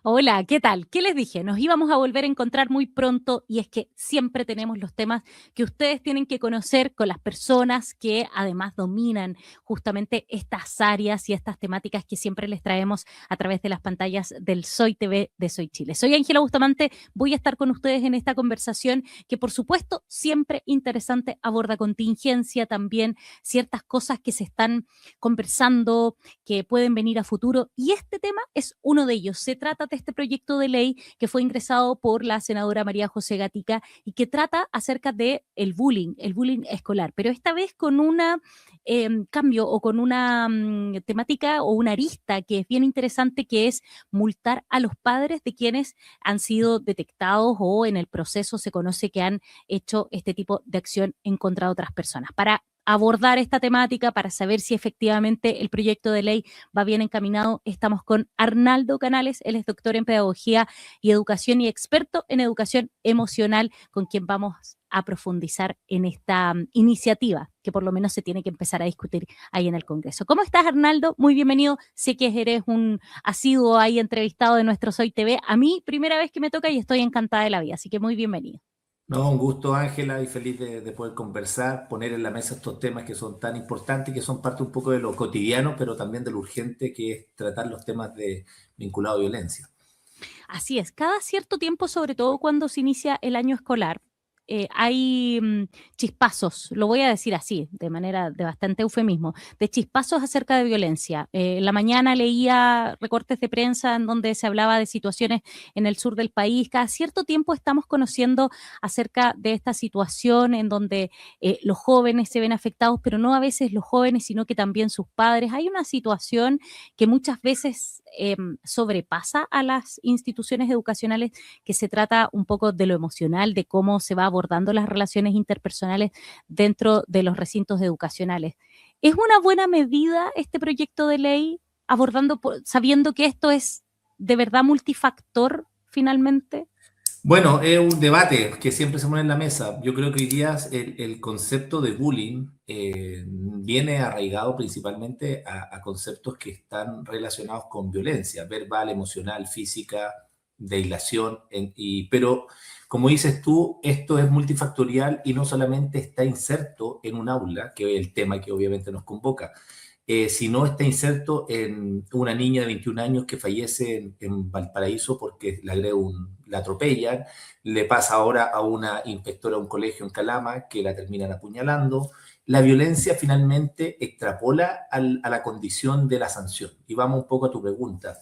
Hola, ¿qué tal? ¿Qué les dije? Nos íbamos a volver a encontrar muy pronto y es que siempre tenemos los temas que ustedes tienen que conocer con las personas que además dominan justamente estas áreas y estas temáticas que siempre les traemos a través de las pantallas del Soy TV de Soy Chile. Soy Ángela Bustamante, voy a estar con ustedes en esta conversación que por supuesto siempre interesante, aborda contingencia también, ciertas cosas que se están conversando, que pueden venir a futuro y este tema es uno de ellos. Se trata de este proyecto de ley que fue ingresado por la senadora María José Gatica y que trata acerca de el bullying escolar, pero esta vez con una cambio o con una temática o una arista que es bien interesante, que es multar a los padres de quienes han sido detectados o en el proceso se conoce que han hecho este tipo de acción en contra de otras personas. Para abordar esta temática, para saber si efectivamente el proyecto de ley va bien encaminado, estamos con Arnaldo Canales, él es doctor en pedagogía y educación y experto en educación emocional, con quien vamos a profundizar en esta iniciativa que por lo menos se tiene que empezar a discutir ahí en el Congreso. ¿Cómo estás, Arnaldo? Muy bienvenido. Sé que eres un asiduo ahí entrevistado de nuestro Soy TV. A mí, primera vez que me toca y estoy encantada de la vida, así que muy bienvenido. No, un gusto, Ángela, y feliz de poder conversar, poner en la mesa estos temas que son tan importantes y que son parte un poco de lo cotidiano, pero también de lo urgente que es tratar los temas vinculados a violencia. Así es, cada cierto tiempo, sobre todo cuando se inicia el año escolar, hay chispazos, lo voy a decir así, de manera de bastante eufemismo, de chispazos acerca de violencia. En la mañana leía recortes de prensa en donde se hablaba de situaciones en el sur del país. Cada cierto tiempo estamos conociendo acerca de esta situación en donde los jóvenes se ven afectados, pero no a veces los jóvenes, sino que también sus padres. Hay una situación que muchas veces sobrepasa a las instituciones educacionales, que se trata un poco de lo emocional, de cómo se va abordando las relaciones interpersonales dentro de los recintos educacionales. ¿Es una buena medida este proyecto de ley abordando, sabiendo que esto es de verdad multifactor finalmente? Bueno, es un debate que siempre se pone en la mesa. Yo creo que hoy día el concepto de bullying viene arraigado principalmente a conceptos que están relacionados con violencia verbal, emocional, física, de aislación. Pero, como dices tú, esto es multifactorial y no solamente está inserto en un aula, que es el tema que obviamente nos convoca, si no está inserto en una niña de 21 años que fallece en Valparaíso porque la atropellan, le pasa ahora a una inspectora de un colegio en Calama que la terminan apuñalando. La violencia finalmente extrapola a la condición de la sanción. Y vamos un poco a tu pregunta.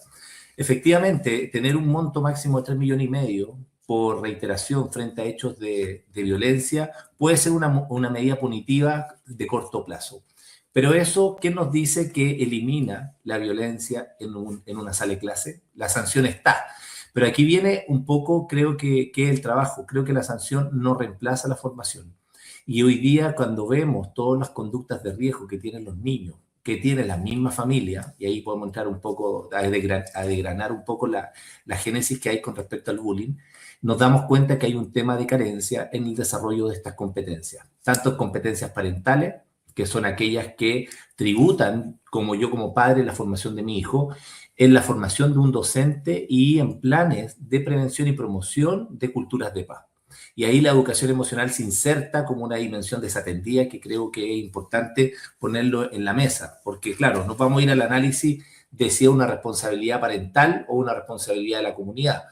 Efectivamente, tener un monto máximo de 3,5 millones por reiteración frente a hechos de violencia puede ser una medida punitiva de corto plazo. Pero eso, ¿qué nos dice que elimina la violencia en una sala de clase? La sanción está. Pero aquí viene un poco, creo que el trabajo. Creo que la sanción no reemplaza la formación. Y hoy día, cuando vemos todas las conductas de riesgo que tienen los niños, que tienen la misma familia, y ahí podemos entrar un poco, a desgranar un poco la génesis que hay con respecto al bullying, nos damos cuenta que hay un tema de carencia en el desarrollo de estas competencias, tanto competencias parentales, que son aquellas que tributan, como yo como padre, la formación de mi hijo, en la formación de un docente y en planes de prevención y promoción de culturas de paz. Y ahí la educación emocional se inserta como una dimensión desatendida que creo que es importante ponerlo en la mesa, porque claro, no vamos a ir al análisis de si es una responsabilidad parental o una responsabilidad de la comunidad.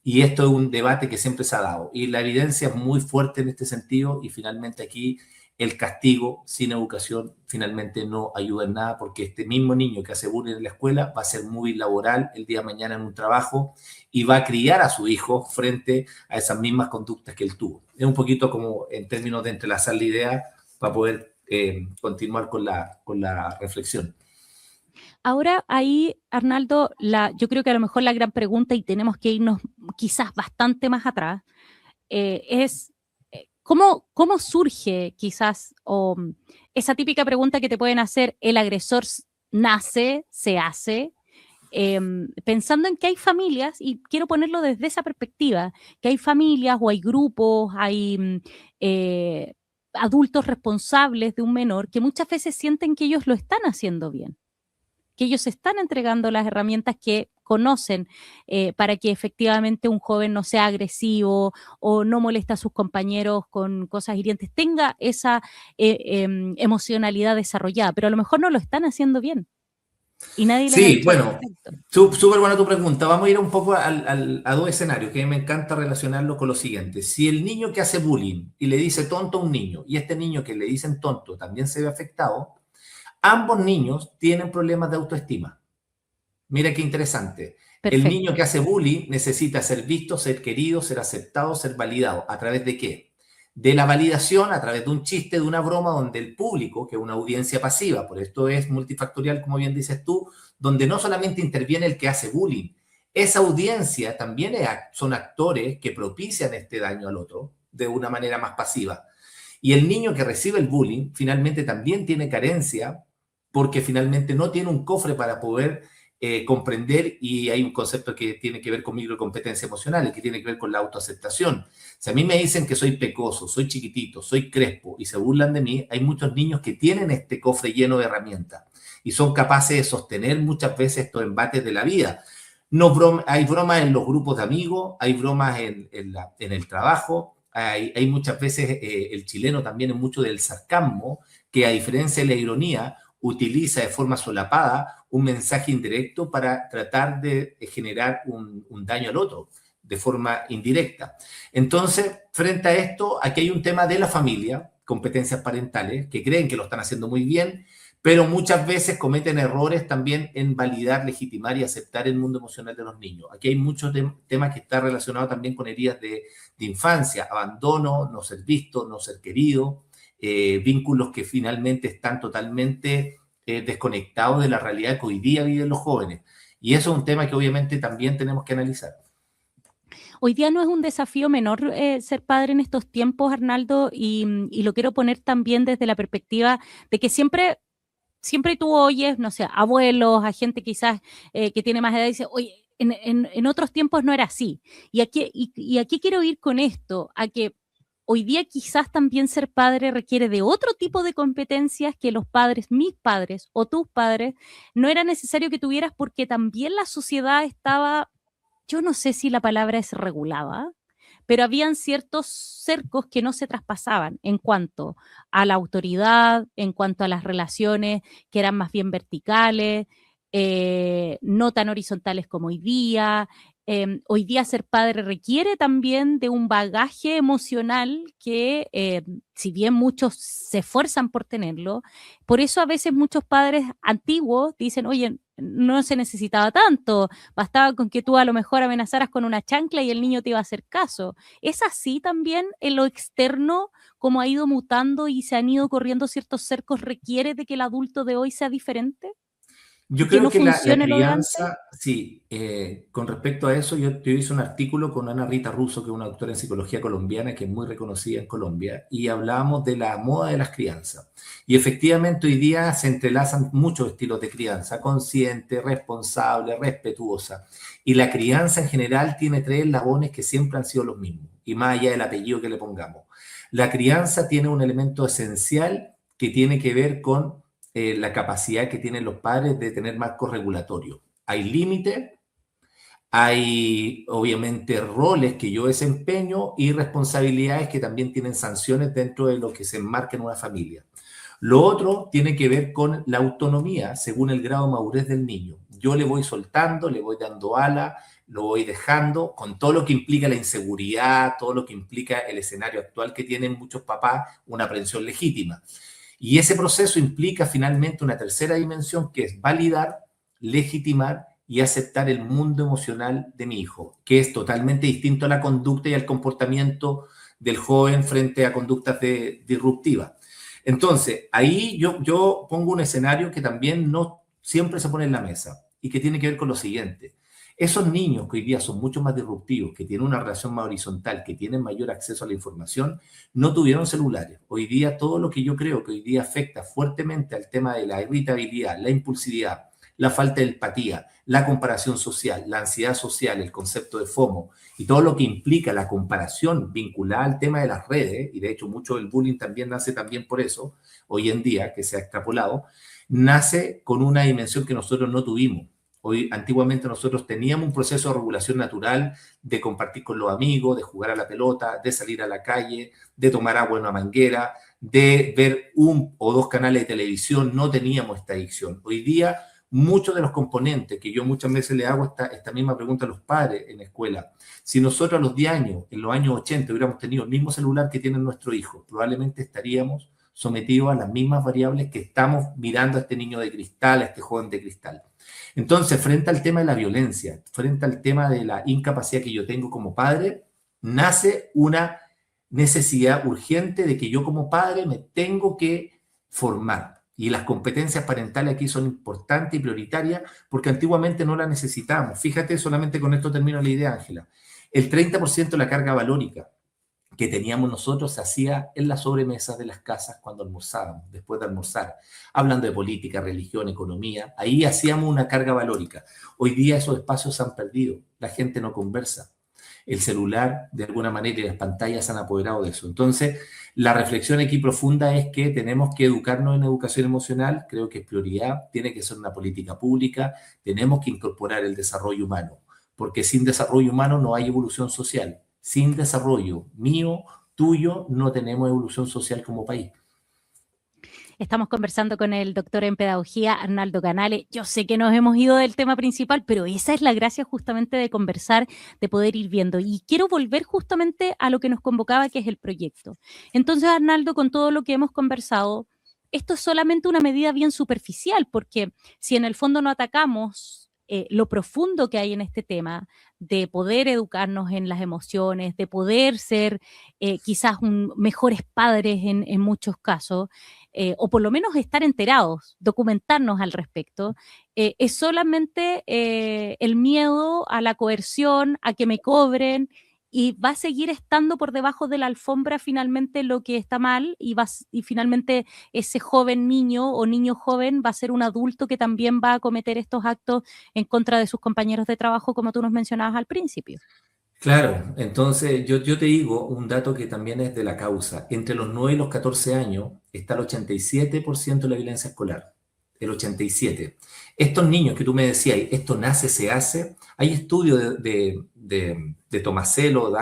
Y esto es un debate que siempre se ha dado. Y la evidencia es muy fuerte en este sentido y finalmente aquí el castigo sin educación finalmente no ayuda en nada porque este mismo niño que hace bullying en la escuela va a ser muy laboral el día de mañana en un trabajo y va a criar a su hijo frente a esas mismas conductas que él tuvo. Es un poquito como en términos de entrelazar la idea para poder continuar con la reflexión. Ahora ahí, Arnaldo, yo creo que a lo mejor la gran pregunta, y tenemos que irnos quizás bastante más atrás, es cómo surge quizás esa típica pregunta que te pueden hacer, el agresor nace, se hace, pensando en que hay familias, y quiero ponerlo desde esa perspectiva, que hay familias o hay grupos, hay adultos responsables de un menor que muchas veces sienten que ellos lo están haciendo bien. que ellos están entregando las herramientas que conocen para que efectivamente un joven no sea agresivo o no moleste a sus compañeros con cosas hirientes, tenga esa emocionalidad desarrollada, pero a lo mejor no lo están haciendo bien y nadie les ha Sí, dicho al bueno, respecto. súper buena tu pregunta. Vamos a ir un poco a dos escenarios que me encanta relacionarlo con lo siguiente. Si el niño que hace bullying y le dice tonto a un niño y este niño que le dicen tonto también se ve afectado, ambos niños tienen problemas de autoestima. Mira qué interesante. El niño Perfecto. que hace bullying necesita ser visto, ser querido, ser aceptado, ser validado. ¿A través de qué? De la validación a través de un chiste, de una broma donde el público, que es una audiencia pasiva, por esto es multifactorial, como bien dices tú, donde no solamente interviene el que hace bullying, esa audiencia también son actores que propician este daño al otro de una manera más pasiva. Y el niño que recibe el bullying finalmente también tiene carencia porque finalmente no tiene un cofre para poder comprender, y hay un concepto que tiene que ver con microcompetencias emocionales, que tiene que ver con la autoaceptación. Si a mí me dicen que soy pecoso, soy chiquitito, soy crespo y se burlan de mí, hay muchos niños que tienen este cofre lleno de herramientas y son capaces de sostener muchas veces estos embates de la vida. No hay bromas en los grupos de amigos, hay bromas en el trabajo, hay muchas veces el chileno también es mucho del sarcasmo, que a diferencia de la ironía, utiliza de forma solapada un mensaje indirecto para tratar de generar un daño al otro de forma indirecta. Entonces, frente a esto, aquí hay un tema de la familia, competencias parentales, que creen que lo están haciendo muy bien, pero muchas veces cometen errores también en validar, legitimar y aceptar el mundo emocional de los niños. Aquí hay muchos temas que están relacionados también con heridas de infancia, abandono, no ser visto, no ser querido, vínculos que finalmente están totalmente desconectados de la realidad que hoy día viven los jóvenes. Y eso es un tema que obviamente también tenemos que analizar. Hoy día no es un desafío menor ser padre en estos tiempos, Arnaldo, y lo quiero poner también desde la perspectiva de que siempre tú oyes, no sé, abuelos, a gente quizás que tiene más edad y dice, oye, en otros tiempos no era así. Y aquí quiero ir con esto, a que hoy día quizás también ser padre requiere de otro tipo de competencias que los padres, mis padres o tus padres, no era necesario que tuvieras porque también la sociedad estaba, yo no sé si la palabra es regulada, pero habían ciertos cercos que no se traspasaban en cuanto a la autoridad, en cuanto a las relaciones que eran más bien verticales, no tan horizontales como hoy día. Hoy día ser padre requiere también de un bagaje emocional que, si bien muchos se esfuerzan por tenerlo, por eso a veces muchos padres antiguos dicen, oye, no se necesitaba tanto, bastaba con que tú a lo mejor amenazaras con una chancla y el niño te iba a hacer caso. ¿Es así también en lo externo, como ha ido mutando y se han ido corriendo ciertos cercos, requiere de que el adulto de hoy sea diferente Yo y que creo no que la funcione lo de antes? crianza, sí, con respecto a eso, yo hice un artículo con Ana Rita Russo, que es una doctora en psicología colombiana, que es muy reconocida en Colombia, y hablábamos de la moda de las crianzas. Y efectivamente hoy día se entrelazan muchos estilos de crianza, consciente, responsable, respetuosa. Y la crianza en general tiene tres eslabones que siempre han sido los mismos, y más allá del apellido que le pongamos. La crianza tiene un elemento esencial que tiene que ver con la capacidad que tienen los padres de tener marcos regulatorios. Hay límites, hay obviamente roles que yo desempeño y responsabilidades que también tienen sanciones dentro de lo que se enmarca en una familia. Lo otro tiene que ver con la autonomía según el grado de madurez del niño. Yo le voy soltando, le voy dando ala, lo voy dejando, con todo lo que implica la inseguridad, todo lo que implica el escenario actual que tienen muchos papás, una aprehensión legítima. Y ese proceso implica finalmente una tercera dimensión que es validar, legitimar y aceptar el mundo emocional de mi hijo, que es totalmente distinto a la conducta y al comportamiento del joven frente a conductas disruptivas. Entonces, ahí yo pongo un escenario que también no siempre se pone en la mesa y que tiene que ver con lo siguiente. Esos niños que hoy día son mucho más disruptivos, que tienen una relación más horizontal, que tienen mayor acceso a la información, no tuvieron celulares. Hoy día todo lo que yo creo que hoy día afecta fuertemente al tema de la irritabilidad, la impulsividad, la falta de empatía, la comparación social, la ansiedad social, el concepto de FOMO y todo lo que implica la comparación vinculada al tema de las redes, y de hecho mucho del bullying también nace también por eso, hoy en día que se ha extrapolado, nace con una dimensión que nosotros no tuvimos. Hoy, antiguamente nosotros teníamos un proceso de regulación natural de compartir con los amigos, de jugar a la pelota, de salir a la calle, de tomar agua en una manguera, de ver 1 o 2 canales de televisión. No teníamos esta adicción. Hoy día, muchos de los componentes que yo muchas veces le hago esta misma pregunta a los padres en la escuela. Si nosotros a los 10 años, en los años 80, hubiéramos tenido el mismo celular que tienen nuestros hijos, probablemente estaríamos sometidos a las mismas variables que estamos mirando a este niño de cristal, a este joven de cristal. Entonces, frente al tema de la violencia, frente al tema de la incapacidad que yo tengo como padre, nace una necesidad urgente de que yo como padre me tengo que formar. Y las competencias parentales aquí son importantes y prioritarias porque antiguamente no las necesitábamos. Fíjate, solamente con esto termino la idea, Ángela. El 30% de la carga valórica que teníamos nosotros se hacía en las sobremesas de las casas cuando almorzábamos, después de almorzar, hablando de política, religión, economía. Ahí hacíamos una carga valórica. Hoy día esos espacios se han perdido, la gente no conversa. El celular, de alguna manera, y las pantallas se han apoderado de eso. Entonces, la reflexión aquí profunda es que tenemos que educarnos en educación emocional, creo que es prioridad, tiene que ser una política pública, tenemos que incorporar el desarrollo humano, porque sin desarrollo humano no hay evolución social. Sin desarrollo mío, tuyo, no tenemos evolución social como país. Estamos conversando con el doctor en pedagogía, Arnaldo Canale. Yo sé que nos hemos ido del tema principal, pero esa es la gracia justamente de conversar, de poder ir viendo. Y quiero volver justamente a lo que nos convocaba, que es el proyecto. Entonces, Arnaldo, con todo lo que hemos conversado, esto es solamente una medida bien superficial, porque si en el fondo no atacamos lo profundo que hay en este tema, de poder educarnos en las emociones, de poder ser quizás mejores padres en muchos casos, o por lo menos estar enterados, documentarnos al respecto, es solamente el miedo a la coerción, a que me cobren, y va a seguir estando por debajo de la alfombra finalmente lo que está mal, y finalmente ese joven niño o niño joven va a ser un adulto que también va a cometer estos actos en contra de sus compañeros de trabajo, como tú nos mencionabas al principio. Claro, entonces yo te digo un dato que también es de la causa. Entre los 9 y los 14 años está el 87% de la violencia escolar. El 87%. Estos niños que tú me decías, esto nace, se hace. Hay estudios de Tomasello,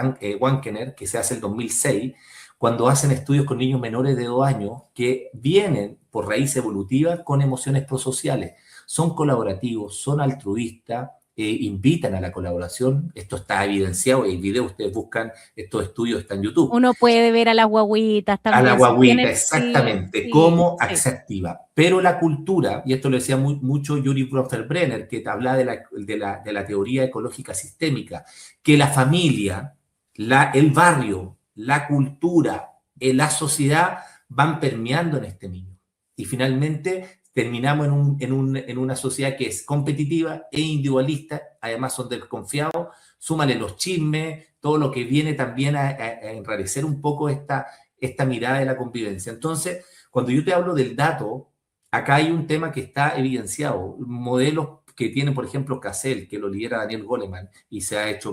Wankener, que se hace el 2006, cuando hacen estudios con niños menores de 2 años que vienen por raíz evolutiva con emociones prosociales. Son colaborativos, son altruistas, invitan a la colaboración. Esto está evidenciado, el video, ustedes buscan estos estudios, está en YouTube. Uno puede ver a las guaguitas también. A la guaguita, tienen, exactamente, sí, cómo sí. se activa. Pero la cultura, y esto lo decía mucho Yuri Bronfenbrenner, que habla de la teoría ecológica sistémica, que la familia, el barrio, la cultura, la sociedad van permeando en este niño. Y finalmente terminamos en una sociedad que es competitiva e individualista, además son desconfiados, súmale los chismes, todo lo que viene también a enrarecer un poco esta mirada de la convivencia. Entonces, cuando yo te hablo del dato, acá hay un tema que está evidenciado. Modelos que tiene, por ejemplo, CASEL, que lo lidera Daniel Goleman y se ha hecho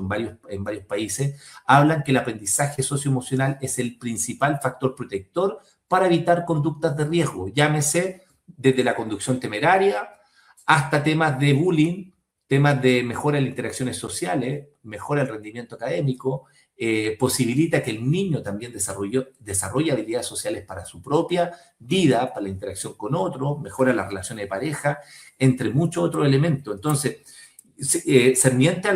en varios países, hablan que el aprendizaje socioemocional es el principal factor protector para evitar conductas de riesgo, llámese desde la conducción temeraria hasta temas de bullying, temas de mejora de las interacciones sociales, mejora el rendimiento académico, posibilita que el niño también desarrolle habilidades sociales para su propia vida, para la interacción con otros, mejora las relaciones de pareja, entre muchos otros elementos. Entonces, cerniente a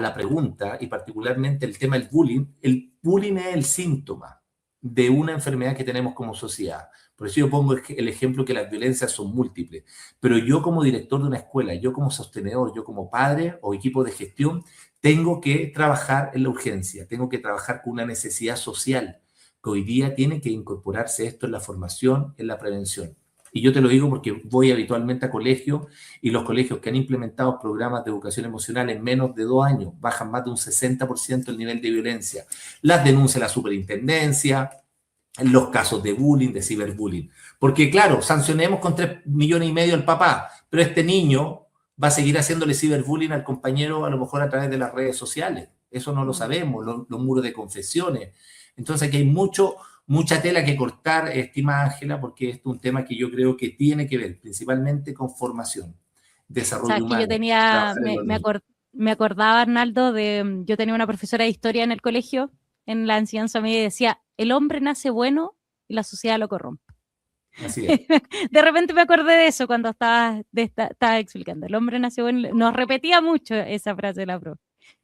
la pregunta, y particularmente el tema del bullying, el bullying es el síntoma de una enfermedad que tenemos como sociedad. Por eso yo pongo el ejemplo que las violencias son múltiples. Pero yo como director de una escuela, yo como sostenedor, yo como padre o equipo de gestión, tengo que trabajar en la urgencia, tengo que trabajar con una necesidad social, que hoy día tiene que incorporarse esto en la formación, en la prevención. Y yo te lo digo porque voy habitualmente a colegios y los colegios que han implementado programas de educación emocional en menos de 2 años bajan más de un 60% el nivel de violencia. Las denuncia la superintendencia, los casos de bullying, de ciberbullying. Porque claro, sancionemos con 3,5 millones al papá, pero este niño va a seguir haciéndole ciberbullying al compañero a lo mejor a través de las redes sociales. Eso no lo sabemos, los muros de confesiones. Entonces aquí hay mucho mucha tela que cortar, estimada Ángela, porque esto es un tema que yo creo que tiene que ver principalmente con formación, desarrollo Sabes que yo humano, tenía, trabajar en los niños. me acordaba, Arnaldo, yo tenía una profesora de historia en el colegio, en la enseñanza media, y decía, el hombre nace bueno y la sociedad lo corrompe. Así es. De repente me acordé de eso cuando estaba explicando. El hombre nace bueno, nos repetía mucho esa frase de la profe.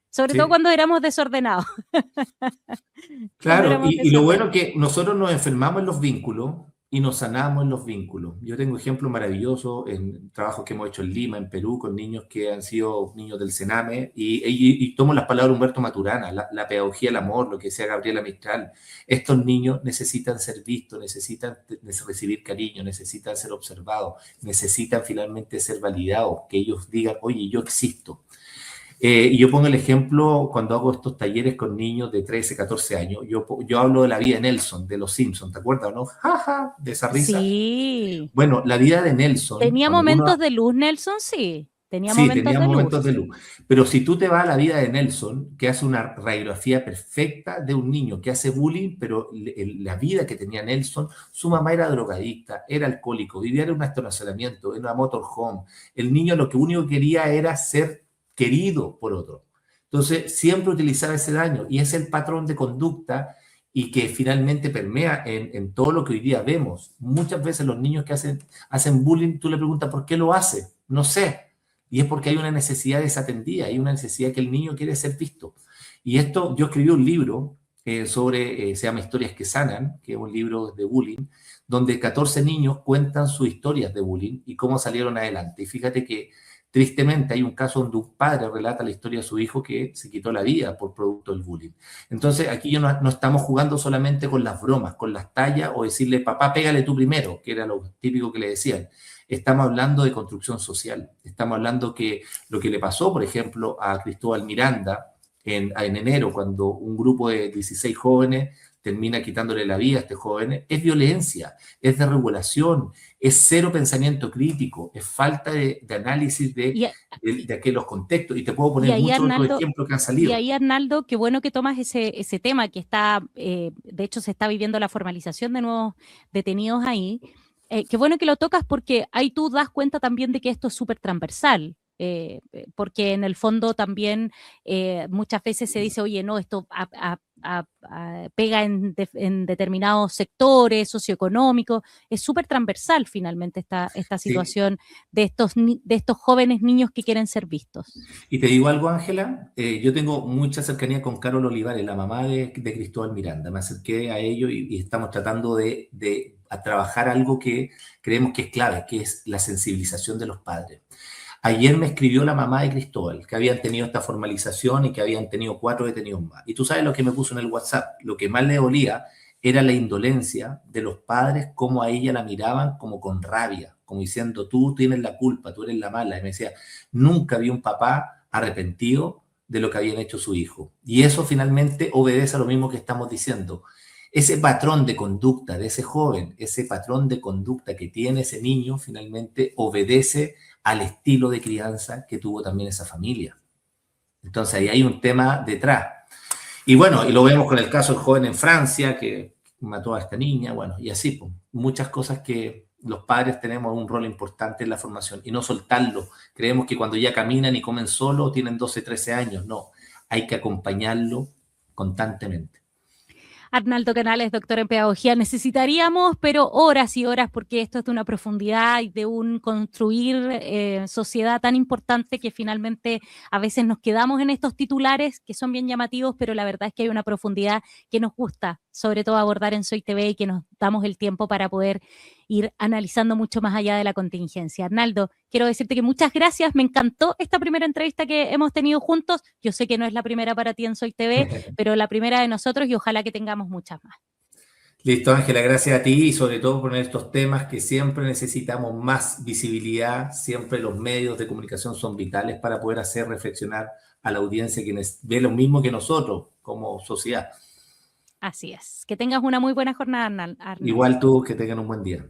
Sobre todo Sí. cuando éramos desordenados. Cuando Claro, éramos y lo bueno es desordenados. que nosotros nos enfermamos en los vínculos y nos sanamos en los vínculos. Yo tengo ejemplos maravillosos en trabajos que hemos hecho en Lima, en Perú, con niños que han sido niños del Sename, y tomo las palabras de Humberto Maturana, la pedagogía del amor, lo que decía Gabriela Mistral. Estos niños necesitan ser vistos, necesitan recibir cariño, necesitan ser observados, necesitan finalmente ser validados, que ellos digan, oye, yo existo. Y yo pongo el ejemplo cuando hago estos talleres con niños de 13, 14 años. Yo hablo de la vida de Nelson, de los Simpsons, ¿te acuerdas, no? Jaja, de esa risa. Sí. Bueno, la vida de Nelson, ¿Tenía cuando uno... momentos de luz, Nelson? Sí. Tenía Sí, momentos tenía de momentos luz. de luz. Pero si tú te vas a la vida de Nelson, que hace una radiografía perfecta de un niño que hace bullying, pero la vida que tenía Nelson, su mamá era drogadicta, era alcohólico, vivía en un estacionamiento, en una motorhome. El niño lo que único que quería era ser querido por otro. Entonces, siempre utilizaba ese daño y es el patrón de conducta y que finalmente permea en todo lo que hoy día vemos. Muchas veces los niños que hacen bullying, tú le preguntas, ¿por qué lo hace? No sé. Y es porque hay una necesidad desatendida, hay una necesidad que el niño quiere ser visto. Y esto, yo escribí un libro se llama Historias que Sanan, que es un libro de bullying, donde 14 niños cuentan sus historias de bullying y cómo salieron adelante. Y fíjate que tristemente hay un caso donde un padre relata la historia de su hijo que se quitó la vida por producto del bullying. Entonces aquí no estamos jugando solamente con las bromas, con las tallas o decirle, papá, pégale tú primero, que era lo típico que le decían. Estamos hablando de construcción social. Estamos hablando que lo que le pasó, por ejemplo, a Cristóbal Miranda en enero, cuando un grupo de 16 jóvenes termina quitándole la vida a este joven, es violencia, es desregulación, es cero pensamiento crítico, es falta de análisis Y, de aquellos contextos. Y te puedo y poner ahí, muchos otros Arnaldo, ejemplos que han y salido. ahí, Arnaldo, qué bueno que tomas ese tema que está, de hecho, se está viviendo la formalización de nuevos detenidos ahí. Qué bueno que lo tocas porque ahí tú das cuenta también de que esto es súper transversal. Porque en el fondo también muchas veces se dice, oye, no, esto pega en determinados sectores socioeconómicos, es súper transversal finalmente esta Sí. situación de estos jóvenes niños que quieren ser vistos. Y te digo algo, Ángela, yo tengo mucha cercanía con Carol Olivares, la mamá de Cristóbal Miranda. Me acerqué a ellos y estamos tratando de a trabajar algo que creemos que es clave, que es la sensibilización de los padres. Ayer me escribió la mamá de Cristóbal, que habían tenido esta formalización y que habían tenido 4 detenidos más. Y tú sabes lo que me puso en el WhatsApp. Lo que más le dolía era la indolencia de los padres, cómo a ella la miraban como con rabia, como diciendo, tú tienes la culpa, tú eres la mala. Y me decía, nunca vi un papá arrepentido de lo que habían hecho su hijo. Y eso finalmente obedece a lo mismo que estamos diciendo. Ese patrón de conducta de ese joven, ese patrón de conducta que tiene ese niño, finalmente obedece al estilo de crianza que tuvo también esa familia. Entonces ahí hay un tema detrás. Y bueno, y lo vemos con el caso del joven en Francia que mató a esta niña, bueno, y así, pues, muchas cosas que los padres tenemos un rol importante en la formación y no soltarlo. Creemos que cuando ya caminan y comen solo tienen 12, 13 años, no, hay que acompañarlo constantemente. Arnaldo Canales, doctor en pedagogía. Necesitaríamos, pero horas y horas, porque esto es de una profundidad y de un construir sociedad tan importante que finalmente a veces nos quedamos en estos titulares que son bien llamativos, pero la verdad es que hay una profundidad que nos gusta, sobre todo abordar en Soy TV y que nos damos el tiempo para poder ir analizando mucho más allá de la contingencia. Arnaldo, quiero decirte que muchas gracias, me encantó esta primera entrevista que hemos tenido juntos. Yo sé que no es la primera para ti en Soy TV, pero la primera de nosotros y ojalá que tengamos muchas más. Listo, Ángela, gracias a ti y sobre todo por estos temas que siempre necesitamos más visibilidad, siempre los medios de comunicación son vitales para poder hacer reflexionar a la audiencia que ve lo mismo que nosotros como sociedad. Así es. Que tengas una muy buena jornada, Arnaldo. Igual tú, que tengan un buen día.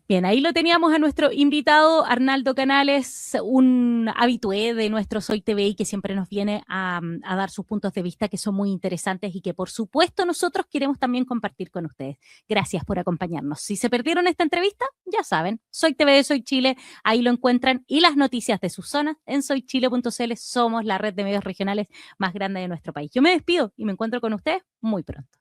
Bien, ahí lo teníamos a nuestro invitado Arnaldo Canales, un habitué de nuestro Soy TV y que siempre nos viene a dar sus puntos de vista que son muy interesantes y que por supuesto nosotros queremos también compartir con ustedes. Gracias por acompañarnos. Si se perdieron esta entrevista, ya saben, Soy TV de Soy Chile, ahí lo encuentran y las noticias de sus zonas en soychile.cl. Somos la red de medios regionales más grande de nuestro país. Yo me despido y me encuentro con ustedes muy pronto.